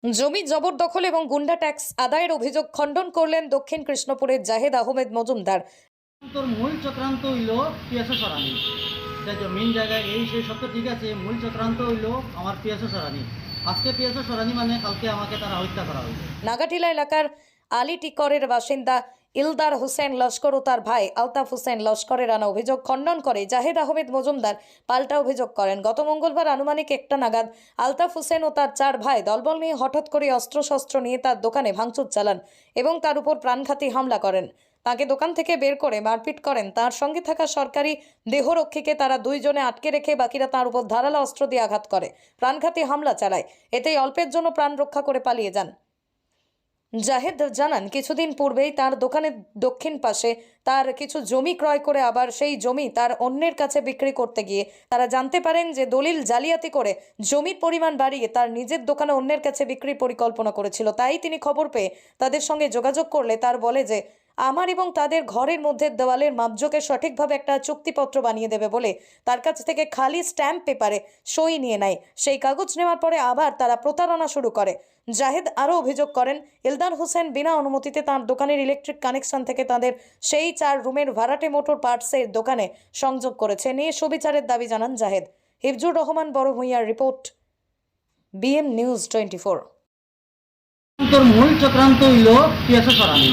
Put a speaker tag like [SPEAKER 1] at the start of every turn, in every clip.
[SPEAKER 1] জমি জবরদখল এবং গুন্ডা ট্যাক্স আদায়ের অভিযোগ খণ্ডন করলেন দক্ষিণ কৃষ্ণপুরের জাহেদ আহমেদ মজুমদার।
[SPEAKER 2] তোর মূল চক্রান্ত হইল পিএসও সরানি। জমিন জায়গায় এই সেই সব তো ঠিক আছে, মূল চক্রান্ত হইল আমার পিএসও সরানি। আজকে পিএসও সরানি মানে কালকে আমাকে তারা হত্যা করা হইল।
[SPEAKER 1] নাগাটিলা এলাকার আলিটিকরের বাসিন্দা ইলদার হোসেন লস্কর ও তার ভাই আলতাফ হোসেন লস্করের আনা অভিযোগ খণ্ডন করে জাহেদ আহমেদ মজুমদার পাল্টা অভিযোগ করেন। গত মঙ্গলবার আনুমানিক 1টা নাগাদ আলতাফ হোসেন ও তার 4 ভাই দলবল নিয়ে হঠাৎ করে অস্ত্রশস্ত্র নিয়ে তার দোকানে ভাঙচুর চালান এবং তার উপর প্রাণঘাতী হামলা করেন। তাকে দোকান থেকে বের করে মারপিট করেন। তার সঙ্গে থাকা সরকারি দেহরক্ষীকে তারা 2 জনে আটকে রেখে বাকিরা তার উপর ধারালো অস্ত্র দিয়ে আঘাত করে প্রাণঘাতী হামলা চালায়। এতেই অল্পের জন্য প্রাণ রক্ষা করে পালিয়ে যান। জাহেদ জানান, কিছুদিন পূর্বেই তার দোকানের দক্ষিণ পাশে তার কিছু জমি ক্রয় করে আবার সেই জমি তার অন্যের কাছে বিক্রি করতে গিয়ে তারা জানতে পারেন যে দলিল জালিয়াতি করে জমির পরিমাণ বাড়িয়ে তার নিজের দোকানে অন্যের কাছে বিক্রির পরিকল্পনা করেছিল। তাই তিনি খবর পেয়ে তাদের সঙ্গে যোগাযোগ করলে তার বলে যে আমার এবং তাদের ঘরের মধ্যে দেওয়ালের মাপজোকে সঠিকভাবে একটা চুক্তিপত্র বানিয়ে দেবে বলে তার কাছ থেকে খালি স্ট্যাম্প পেপারে সই নিয়ে নেয়। সেই কাগজ নেওয়ার পরে আবার তারা প্রতারণা শুরু করে। জাহেদ আরও অভিযোগ করেন, ইলদার হোসেন বিনা অনুমতিতে তাঁর দোকানের ইলেকট্রিক কানেকশন থেকে তাদের সেই 4 রুমের ভাড়াটে মোটর পার্টসের দোকানে সংযোগ করেছে। নিয়ে সুবিচারের দাবি জানান জাহেদ। হিফজুর রহমান বড় ভূঁইয়ার রিপোর্ট, BM নিউজ 24।
[SPEAKER 2] তোর মূল চক্রান্ত হইল পিএসও সরানি।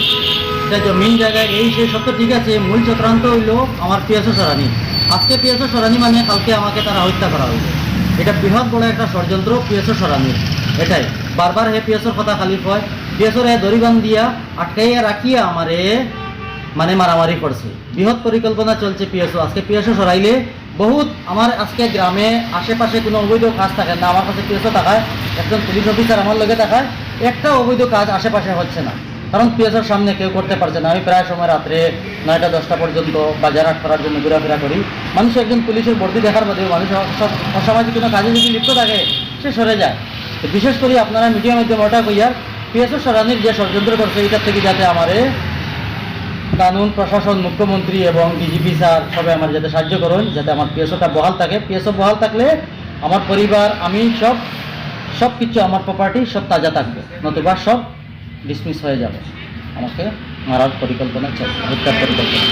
[SPEAKER 2] জমিন জায়গায় এই সেই সব তো ঠিক আছে, মূল চক্রান্ত হইল আমার পিএসও সরানি। আজকে পিএসও সরানি মানে কালকে আমাকে তারা হত্যা করা হইল। এটা বৃহৎ বড় একটা ষড়যন্ত্র পিএসও সরানি। এটাই বারবার হে পিএসওর কথা খালি হয়, পিএসওর দড়িবান দিয়া আটকাইয়া রাখিয়া আমারে মানে মারামারি করছে। বৃহৎ পরিকল্পনা চলছে পিএসও। আজকে পিএসও সরাইলে বহুত আমার আজকে গ্রামে আশেপাশে কোনো অবৈধ কাজ থাকে না, আমার কাছে পিএসও থাকায় একজন পুলিশ অফিসার আমার লগে থাকায় একটা অবৈধ কাজ আশেপাশে হচ্ছে না, কারণ পিএসওর সামনে কেউ করতে পারছে না। আমি প্রায় সময় রাত্রে 9টা 10টা পর্যন্ত বাজার হাট করার জন্য ঘোরাফেরা করি। মানুষ একজন পুলিশের বর্দি দেখার মধ্যে মানুষ অসামাজিক কোনো কাজে যদি লিপ্ত থাকে সে সরে যায়। তো বিশেষ করে আপনারা মিডিয়ার মাধ্যমে ওটা কইয়ার পিএসও সরানির যে ষড়যন্ত্র করছে এটার থেকে যাতে আমারে কানুন প্রশাসন, মুখ্যমন্ত্রী এবং ডিজিপি স্যার সবাই আমার যাতে সাহায্য করুন, যাতে আমার পিএসওটা বহাল থাকে। পিএসও বহাল থাকলে আমার পরিবার, আমি সব কিছু আমার প্রপার্টি সব তাজা থাকবে, নতুবা সব ডিসমিস হয়ে যাবে। আমাকে মারার পরিকল্পনা চলছে, হত্যার পরিকল্পনা।